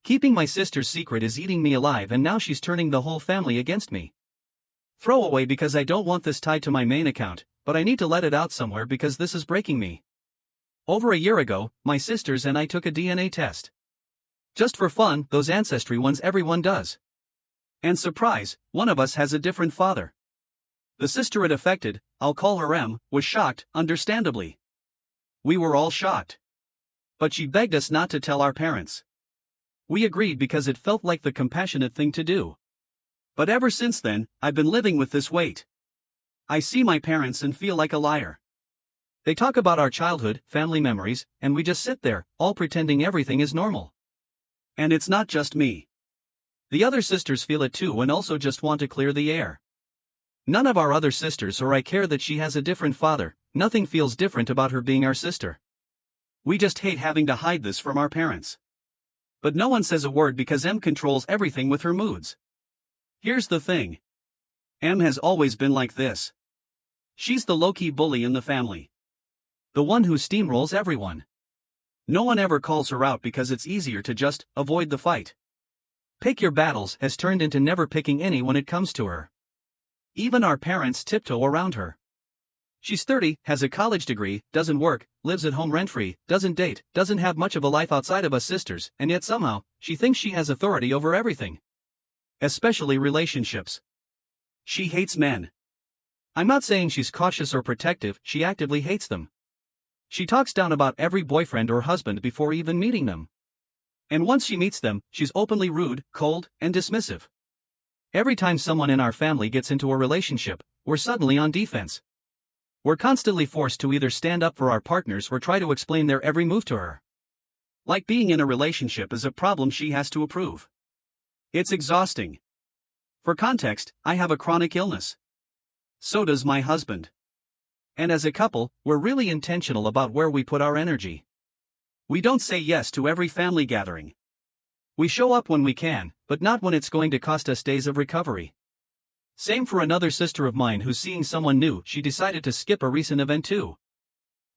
Keeping my sister's secret is eating me alive, and now she's turning the whole family against me. Throw away because I don't want this tied to my main account, but I need to let it out somewhere because this is breaking me. Over a year ago, my sisters and I took a DNA test. Just for fun, those ancestry ones everyone does. And surprise, one of us has a different father. The sister it affected, I'll call her M, was shocked, understandably. We were all shocked. But she begged us not to tell our parents. We agreed because it felt like the compassionate thing to do. But ever since then, I've been living with this weight. I see my parents and feel like a liar. They talk about our childhood, family memories, and we just sit there, all pretending everything is normal. And it's not just me. The other sisters feel it too and also just want to clear the air. None of our other sisters or I care that she has a different father, nothing feels different about her being our sister. We just hate having to hide this from our parents. But no one says a word because M controls everything with her moods. Here's the thing. M has always been like this. She's the low-key bully in the family. The one who steamrolls everyone. No one ever calls her out because it's easier to just avoid the fight. Pick your battles has turned into never picking any when it comes to her. Even our parents tiptoe around her. She's 30, has a college degree, doesn't work, lives at home rent-free, doesn't date, doesn't have much of a life outside of us sisters, and yet somehow, she thinks she has authority over everything. Especially relationships. She hates men. I'm not saying she's cautious or protective, she actively hates them. She talks down about every boyfriend or husband before even meeting them. And once she meets them, she's openly rude, cold, and dismissive. Every time someone in our family gets into a relationship, we're suddenly on defense. We're constantly forced to either stand up for our partners or try to explain their every move to her. Like being in a relationship is a problem she has to approve. It's exhausting. For context, I have a chronic illness. So does my husband. And as a couple, we're really intentional about where we put our energy. We don't say yes to every family gathering. We show up when we can, but not when it's going to cost us days of recovery. Same for another sister of mine who's seeing someone new. She decided to skip a recent event too.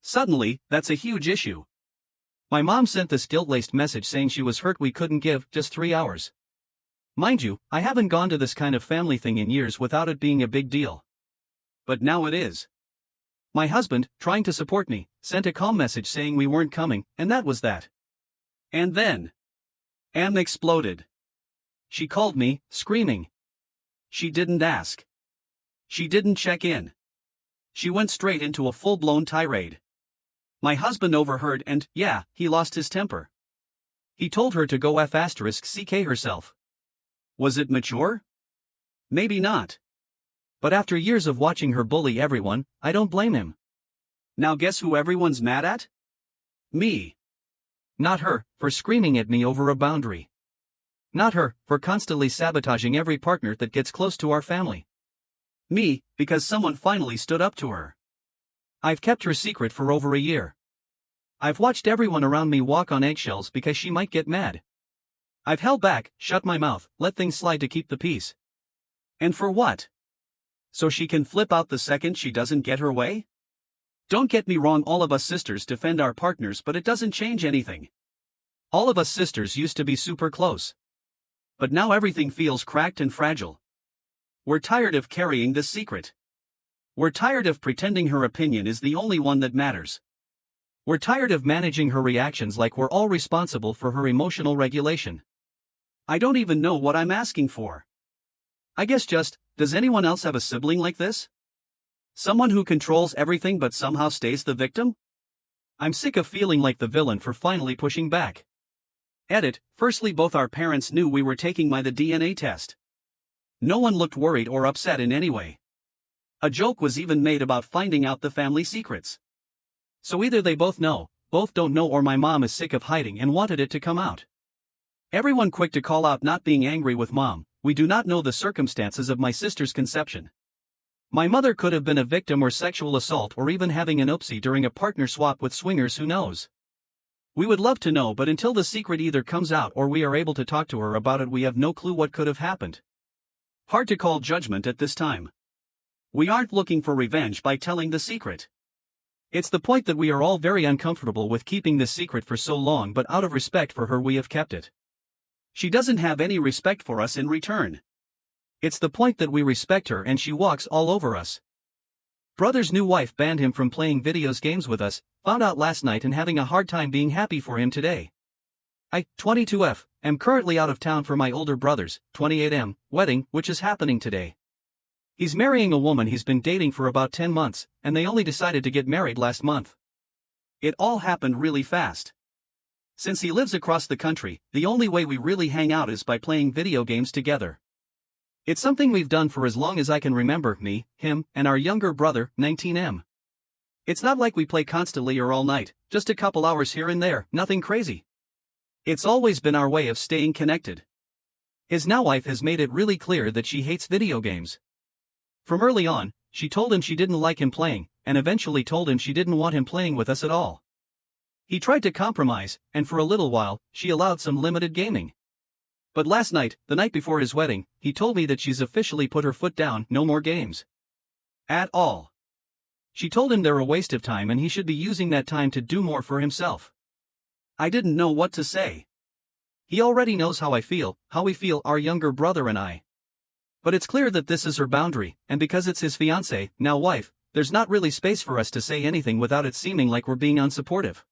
Suddenly, that's a huge issue. My mom sent this guilt-laced message saying she was hurt we couldn't give just 3 hours. Mind you, I haven't gone to this kind of family thing in years without it being a big deal. But now it is. My husband, trying to support me, sent a calm message saying we weren't coming, and that was that. And then, M exploded. She called me, screaming. She didn't ask. She didn't check in. She went straight into a full-blown tirade. My husband overheard and, yeah, he lost his temper. He told her to go F***ck herself. Was it mature? Maybe not. But after years of watching her bully everyone, I don't blame him. Now guess who everyone's mad at? Me. Not her, for screaming at me over a boundary. Not her, for constantly sabotaging every partner that gets close to our family. Me, because someone finally stood up to her. I've kept her secret for over a year. I've watched everyone around me walk on eggshells because she might get mad. I've held back, shut my mouth, let things slide to keep the peace. And for what? So she can flip out the second she doesn't get her way? Don't get me wrong, all of us sisters defend our partners, but it doesn't change anything. All of us sisters used to be super close. But now everything feels cracked and fragile. We're tired of carrying this secret. We're tired of pretending her opinion is the only one that matters. We're tired of managing her reactions like we're all responsible for her emotional regulation. I don't even know what I'm asking for. I guess just, does anyone else have a sibling like this? Someone who controls everything but somehow stays the victim? I'm sick of feeling like the villain for finally pushing back. Edit, firstly, both our parents knew we were taking the DNA test. No one looked worried or upset in any way. A joke was even made about finding out the family secrets. So either they both know, both don't know, or my mom is sick of hiding and wanted it to come out. Everyone quick to call out not being angry with mom, we do not know the circumstances of my sister's conception. My mother could have been a victim or sexual assault or even having an oopsie during a partner swap with swingers, who knows? We would love to know, but until the secret either comes out or we are able to talk to her about it, we have no clue what could have happened. Hard to call judgment at this time. We aren't looking for revenge by telling the secret. It's the point that we are all very uncomfortable with keeping this secret for so long, but out of respect for her we have kept it. She doesn't have any respect for us in return. It's the point that we respect her and she walks all over us. Brother's new wife banned him from playing games with us, found out last night and having a hard time being happy for him today. I, 22F, am currently out of town for my older brother's, 28M, wedding, which is happening today. He's marrying a woman he's been dating for about 10 months, and they only decided to get married last month. It all happened really fast. Since he lives across the country, the only way we really hang out is by playing video games together. It's something we've done for as long as I can remember, me, him, and our younger brother, 19M. It's not like we play constantly or all night, just a couple hours here and there, nothing crazy. It's always been our way of staying connected. His now wife has made it really clear that she hates video games. From early on, she told him she didn't like him playing, and eventually told him she didn't want him playing with us at all. He tried to compromise, and for a little while, she allowed some limited gaming. But last night, the night before his wedding, he told me that she's officially put her foot down, no more games. At all. She told him they're a waste of time and he should be using that time to do more for himself. I didn't know what to say. He already knows how we feel, our younger brother and I. But it's clear that this is her boundary, and because it's his fiancée, now wife, there's not really space for us to say anything without it seeming like we're being unsupportive.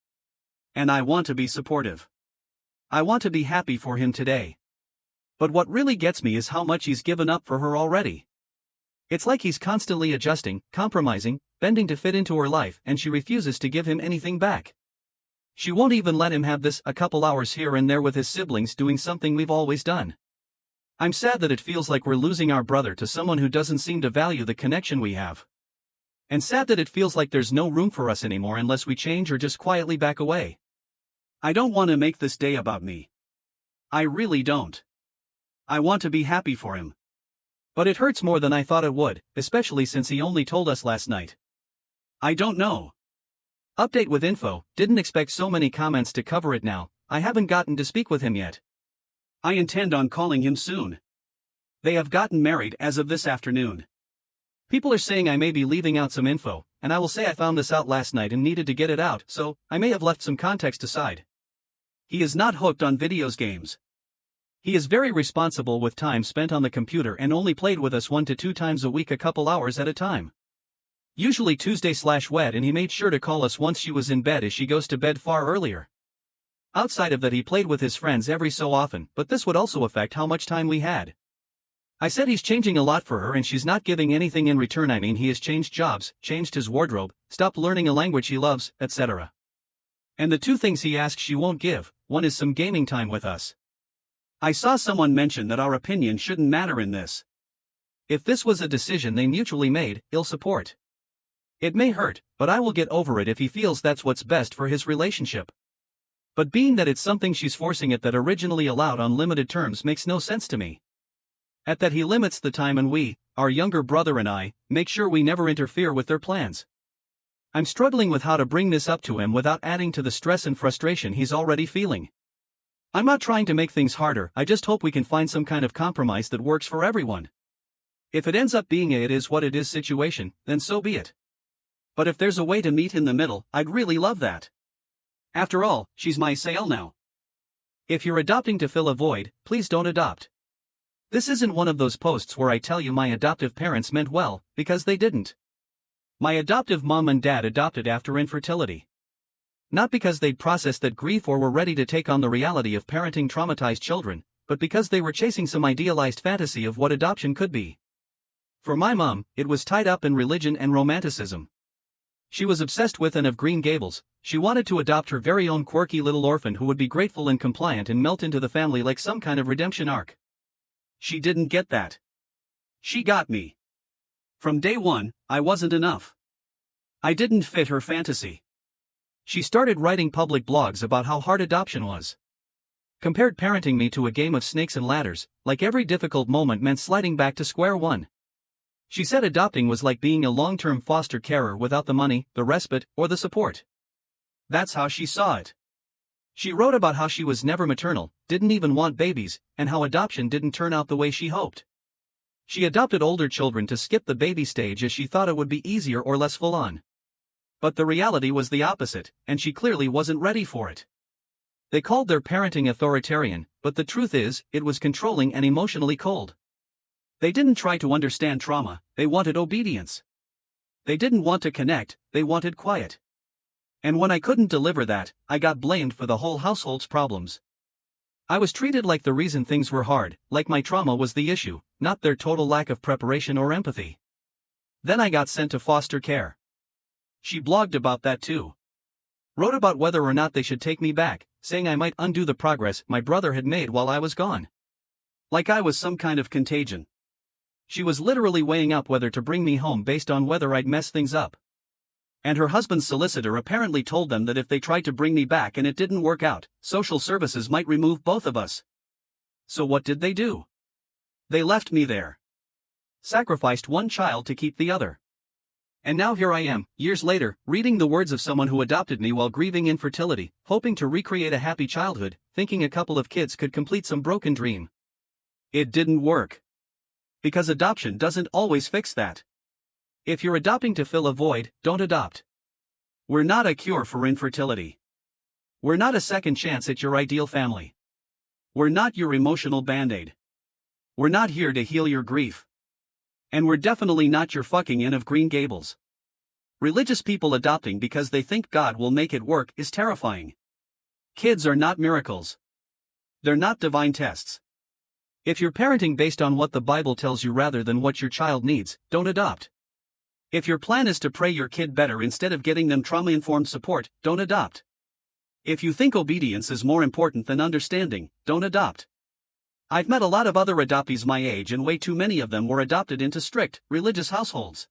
And I want to be supportive. I want to be happy for him today. But what really gets me is how much he's given up for her already. It's like he's constantly adjusting, compromising, bending to fit into her life, and she refuses to give him anything back. She won't even let him have this a couple hours here and there with his siblings doing something we've always done. I'm sad that it feels like we're losing our brother to someone who doesn't seem to value the connection we have. And sad that it feels like there's no room for us anymore unless we change or just quietly back away. I don't want to make this day about me. I really don't. I want to be happy for him. But it hurts more than I thought it would, especially since he only told us last night. I don't know. Update with info, didn't expect so many comments to cover it now, I haven't gotten to speak with him yet. I intend on calling him soon. They have gotten married as of this afternoon. People are saying I may be leaving out some info, and I will say I found this out last night and needed to get it out, so I may have left some context aside. He is not hooked on games. He is very responsible with time spent on the computer and only played with us 1 to 2 times a week, a couple hours at a time. Usually Tuesday/Wed, and he made sure to call us once she was in bed as she goes to bed far earlier. Outside of that, he played with his friends every so often, but this would also affect how much time we had. I said he's changing a lot for her and she's not giving anything in return. I mean, he has changed jobs, changed his wardrobe, stopped learning a language he loves, etc. And the 2 things he asks she won't give, one is some gaming time with us. I saw someone mention that our opinion shouldn't matter in this. If this was a decision they mutually made, he'll support. It may hurt, but I will get over it if he feels that's what's best for his relationship. But being that it's something she's forcing it that originally allowed on limited terms makes no sense to me. At that he limits the time and we, our younger brother and I, make sure we never interfere with their plans. I'm struggling with how to bring this up to him without adding to the stress and frustration he's already feeling. I'm not trying to make things harder, I just hope we can find some kind of compromise that works for everyone. If it ends up being a it is what it is situation, then so be it. But if there's a way to meet in the middle, I'd really love that. After all, she's my sale now. If you're adopting to fill a void, please don't adopt. This isn't one of those posts where I tell you my adoptive parents meant well, because they didn't. My adoptive mom and dad adopted after infertility. Not because they'd processed that grief or were ready to take on the reality of parenting traumatized children, but because they were chasing some idealized fantasy of what adoption could be. For my mom, it was tied up in religion and romanticism. She was obsessed with Anne of Green Gables. She wanted to adopt her very own quirky little orphan who would be grateful and compliant and melt into the family like some kind of redemption arc. She didn't get that. She got me. From day one, I wasn't enough. I didn't fit her fantasy. She started writing public blogs about how hard adoption was. Compared parenting me to a game of snakes and ladders, like every difficult moment meant sliding back to square one. She said adopting was like being a long-term foster carer without the money, the respite, or the support. That's how she saw it. She wrote about how she was never maternal, didn't even want babies, and how adoption didn't turn out the way she hoped. She adopted older children to skip the baby stage as she thought it would be easier or less full-on. But the reality was the opposite, and she clearly wasn't ready for it. They called their parenting authoritarian, but the truth is, it was controlling and emotionally cold. They didn't try to understand trauma, they wanted obedience. They didn't want to connect, they wanted quiet. And when I couldn't deliver that, I got blamed for the whole household's problems. I was treated like the reason things were hard, like my trauma was the issue, not their total lack of preparation or empathy. Then I got sent to foster care. She blogged about that too. Wrote about whether or not they should take me back, saying I might undo the progress my brother had made while I was gone. Like I was some kind of contagion. She was literally weighing up whether to bring me home based on whether I'd mess things up. And her husband's solicitor apparently told them that if they tried to bring me back and it didn't work out, social services might remove both of us. So what did they do? They left me there. Sacrificed one child to keep the other. And now here I am, years later, reading the words of someone who adopted me while grieving infertility, hoping to recreate a happy childhood, thinking a couple of kids could complete some broken dream. It didn't work. Because adoption doesn't always fix that. If you're adopting to fill a void, don't adopt. We're not a cure for infertility. We're not a second chance at your ideal family. We're not your emotional band-aid. We're not here to heal your grief. And we're definitely not your fucking Inn of Green Gables. Religious people adopting because they think God will make it work is terrifying. Kids are not miracles. They're not divine tests. If you're parenting based on what the Bible tells you rather than what your child needs, don't adopt. If your plan is to pray your kid better instead of getting them trauma-informed support, don't adopt. If you think obedience is more important than understanding, don't adopt. I've met a lot of other adoptees my age and way too many of them were adopted into strict, religious households.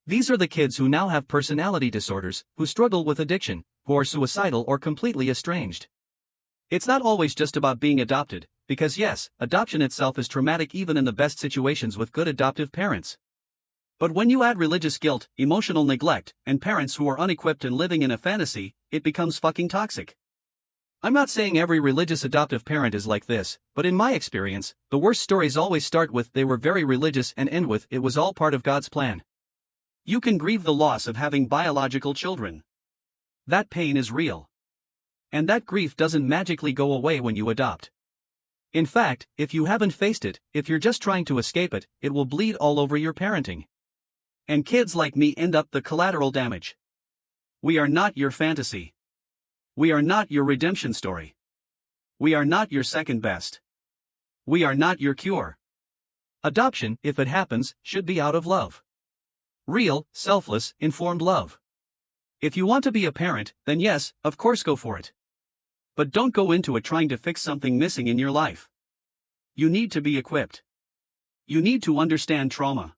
These are the kids who now have personality disorders, who struggle with addiction, who are suicidal or completely estranged. It's not always just about being adopted, because yes, adoption itself is traumatic even in the best situations with good adoptive parents. But when you add religious guilt, emotional neglect, and parents who are unequipped and living in a fantasy, it becomes fucking toxic. I'm not saying every religious adoptive parent is like this, but in my experience, the worst stories always start with they were very religious and end with it was all part of God's plan. You can grieve the loss of having biological children. That pain is real. And that grief doesn't magically go away when you adopt. In fact, if you haven't faced it, if you're just trying to escape it, it will bleed all over your parenting. And kids like me end up the collateral damage. We are not your fantasy. We are not your redemption story. We are not your second best. We are not your cure. Adoption, if it happens, should be out of love. Real, selfless, informed love. If you want to be a parent, then yes, of course go for it. But don't go into it trying to fix something missing in your life. You need to be equipped. You need to understand trauma.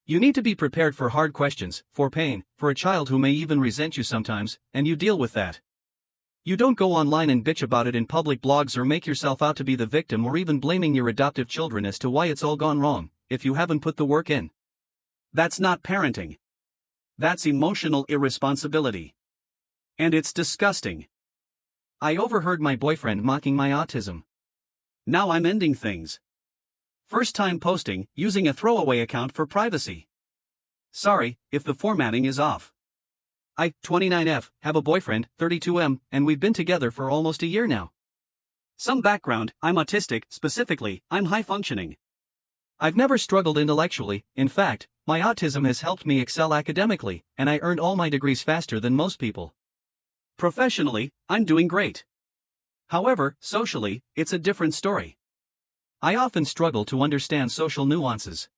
You need to be prepared for hard questions, for pain, for a child who may even resent you sometimes, and you deal with that. You don't go online and bitch about it in public blogs or make yourself out to be the victim or even blaming your adoptive children as to why it's all gone wrong, if you haven't put the work in. That's not parenting. That's emotional irresponsibility. And it's disgusting. I overheard my boyfriend mocking my autism. Now I'm ending things. First time posting, using a throwaway account for privacy. Sorry, if the formatting is off. I, 29F, have a boyfriend, 32M, and we've been together for almost a year now. Some background, I'm autistic, specifically, I'm high functioning. I've never struggled intellectually, in fact, my autism has helped me excel academically, and I earned all my degrees faster than most people. Professionally, I'm doing great. However, socially, it's a different story. I often struggle to understand social nuances.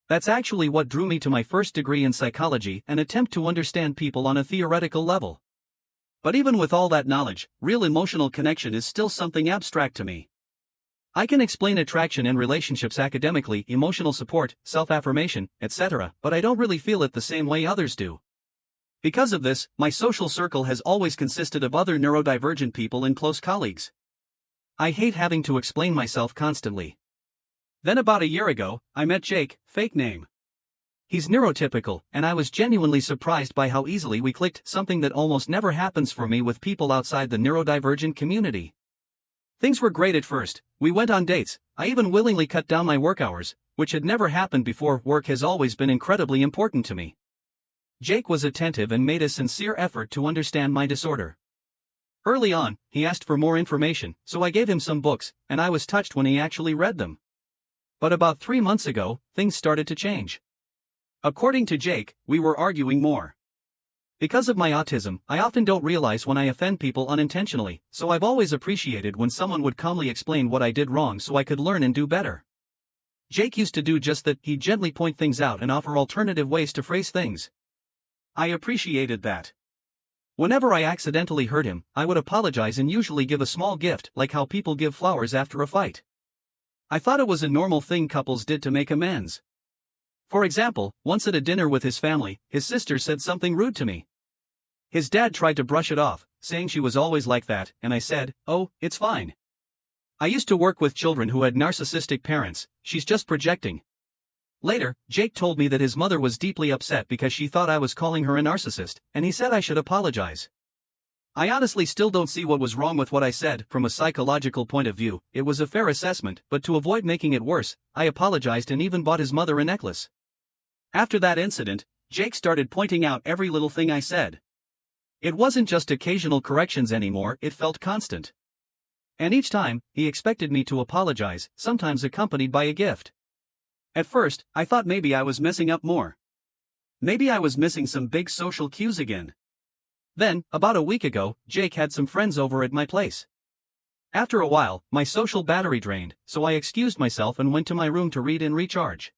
That's actually what drew me to my first degree in psychology, an attempt to understand people on a theoretical level. But even with all that knowledge, real emotional connection is still something abstract to me. I can explain attraction and relationships academically, emotional support, self-affirmation, etc., but I don't really feel it the same way others do. Because of this, my social circle has always consisted of other neurodivergent people and close colleagues. I hate having to explain myself constantly. Then about a year ago, I met Jake, fake name. He's neurotypical, and I was genuinely surprised by how easily we clicked, something that almost never happens for me with people outside the neurodivergent community. Things were great at first, we went on dates, I even willingly cut down my work hours, which had never happened before. Work has always been incredibly important to me. Jake was attentive and made a sincere effort to understand my disorder. Early on, he asked for more information, so I gave him some books, and I was touched when he actually read them. But about 3 months ago, things started to change. According to Jake, we were arguing more. Because of my autism, I often don't realize when I offend people unintentionally, so I've always appreciated when someone would calmly explain what I did wrong so I could learn and do better. Jake used to do just that. He'd gently point things out and offer alternative ways to phrase things. I appreciated that. Whenever I accidentally hurt him, I would apologize and usually give a small gift, like how people give flowers after a fight. I thought it was a normal thing couples did to make amends. For example, once at a dinner with his family, his sister said something rude to me. His dad tried to brush it off, saying she was always like that, and I said, "Oh, it's fine. I used to work with children who had narcissistic parents, she's just projecting." Later, Jake told me that his mother was deeply upset because she thought I was calling her a narcissist, and he said I should apologize. I honestly still don't see what was wrong with what I said. From a psychological point of view, it was a fair assessment, but to avoid making it worse, I apologized and even bought his mother a necklace. After that incident, Jake started pointing out every little thing I said. It wasn't just occasional corrections anymore, it felt constant. And each time, he expected me to apologize, sometimes accompanied by a gift. At first, I thought maybe I was messing up more. Maybe I was missing some big social cues again. Then, about a week ago, Jake had some friends over at my place. After a while, my social battery drained, so I excused myself and went to my room to read and recharge.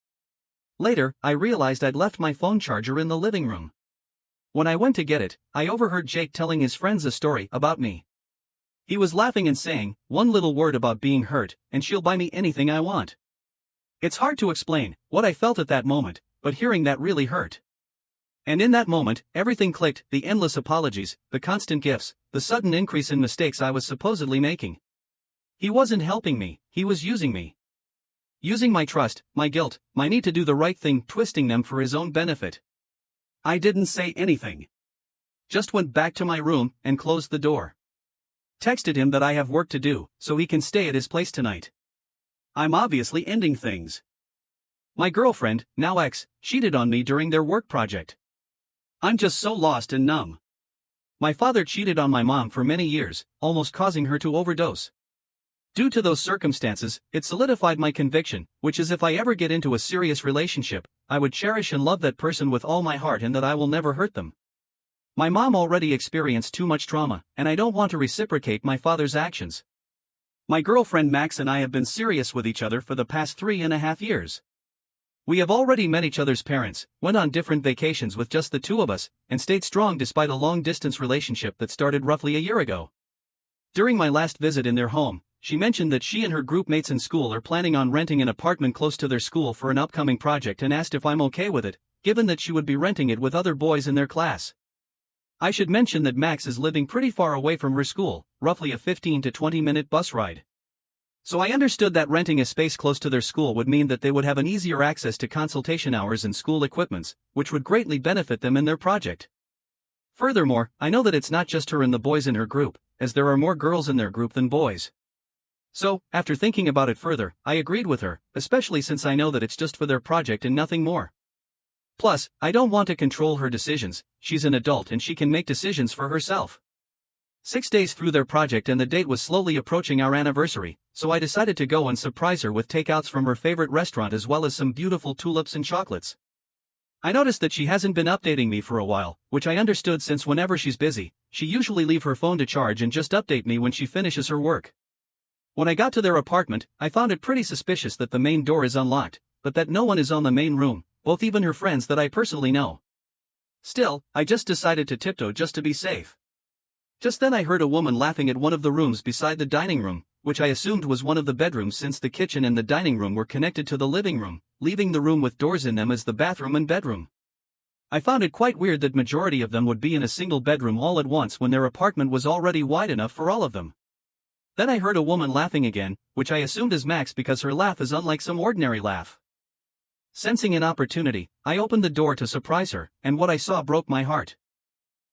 Later, I realized I'd left my phone charger in the living room. When I went to get it, I overheard Jake telling his friends a story about me. He was laughing and saying, "One little word about being hurt, and she'll buy me anything I want." It's hard to explain what I felt at that moment, but hearing that really hurt. And in that moment, everything clicked: the endless apologies, the constant gifts, the sudden increase in mistakes I was supposedly making. He wasn't helping me, he was using me. Using my trust, my guilt, my need to do the right thing, twisting them for his own benefit. I didn't say anything. Just went back to my room and closed the door. Texted him that I have work to do, so he can stay at his place tonight. I'm obviously ending things. My girlfriend, now ex, cheated on me during their work project. I'm just so lost and numb. My father cheated on my mom for many years, almost causing her to overdose. Due to those circumstances, it solidified my conviction, which is if I ever get into a serious relationship, I would cherish and love that person with all my heart and that I will never hurt them. My mom already experienced too much trauma, and I don't want to reciprocate my father's actions. My girlfriend Max and I have been serious with each other for the past 3.5 years. We have already met each other's parents, went on different vacations with just the two of us, and stayed strong despite a long-distance relationship that started roughly a year ago. During my last visit in their home, she mentioned that she and her group mates in school are planning on renting an apartment close to their school for an upcoming project and asked if I'm okay with it, given that she would be renting it with other boys in their class. I should mention that Max is living pretty far away from her school, roughly a 15 to 20-minute bus ride. So I understood that renting a space close to their school would mean that they would have an easier access to consultation hours and school equipments, which would greatly benefit them in their project. Furthermore, I know that it's not just her and the boys in her group, as there are more girls in their group than boys. So, after thinking about it further, I agreed with her, especially since I know that it's just for their project and nothing more. Plus, I don't want to control her decisions. She's an adult and she can make decisions for herself. 6 days through their project and the date was slowly approaching our anniversary, so I decided to go and surprise her with takeouts from her favorite restaurant as well as some beautiful tulips and chocolates. I noticed that she hasn't been updating me for a while, which I understood since whenever she's busy, she usually leave her phone to charge and just update me when she finishes her work. When I got to their apartment, I found it pretty suspicious that the main door is unlocked, but that no one is on the main room, both even her friends that I personally know. Still, I just decided to tiptoe just to be safe. Just then I heard a woman laughing at one of the rooms beside the dining room, which I assumed was one of the bedrooms since the kitchen and the dining room were connected to the living room, leaving the room with doors in them as the bathroom and bedroom. I found it quite weird that majority of them would be in a single bedroom all at once when their apartment was already wide enough for all of them. Then I heard a woman laughing again, which I assumed is Max because her laugh is unlike some ordinary laugh. Sensing an opportunity, I opened the door to surprise her, and what I saw broke my heart.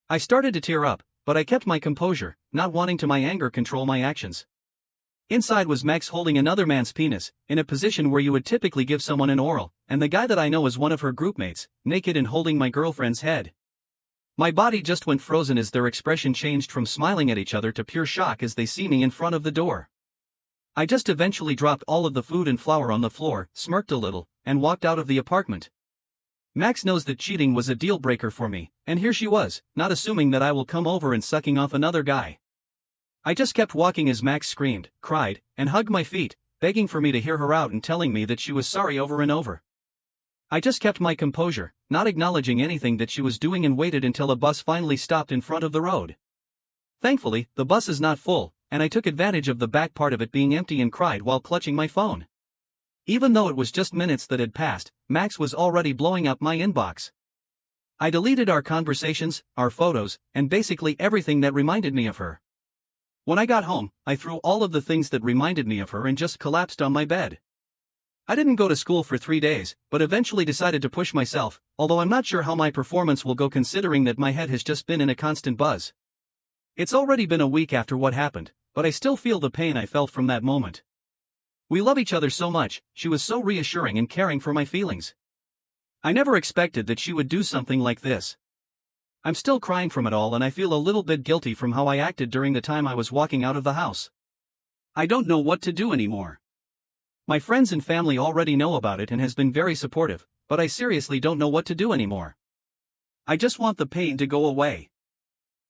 I started to tear up, but I kept my composure, not wanting to my anger control my actions. Inside was Max holding another man's penis, in a position where you would typically give someone an oral, and the guy that I know is one of her group mates, naked and holding my girlfriend's head. My body just went frozen as their expression changed from smiling at each other to pure shock as they see me in front of the door. I just eventually dropped all of the food and flour on the floor, smirked a little, and walked out of the apartment. Max knows that cheating was a deal breaker for me, and here she was, not assuming that I will come over and sucking off another guy. I just kept walking as Max screamed, cried, and hugged my feet, begging for me to hear her out and telling me that she was sorry over and over. I just kept my composure, not acknowledging anything that she was doing, and waited until a bus finally stopped in front of the road. Thankfully, the bus is not full, and I took advantage of the back part of it being empty and cried while clutching my phone. Even though it was just minutes that had passed, Max was already blowing up my inbox. I deleted our conversations, our photos, and basically everything that reminded me of her. When I got home, I threw all of the things that reminded me of her and just collapsed on my bed. I didn't go to school for 3 days, but eventually decided to push myself, although I'm not sure how my performance will go considering that my head has just been in a constant buzz. It's already been a week after what happened, but I still feel the pain I felt from that moment. We love each other so much, she was so reassuring and caring for my feelings. I never expected that she would do something like this. I'm still crying from it all, and I feel a little bit guilty from how I acted during the time I was walking out of the house. I don't know what to do anymore. My friends and family already know about it and has been very supportive, but I seriously don't know what to do anymore. I just want the pain to go away.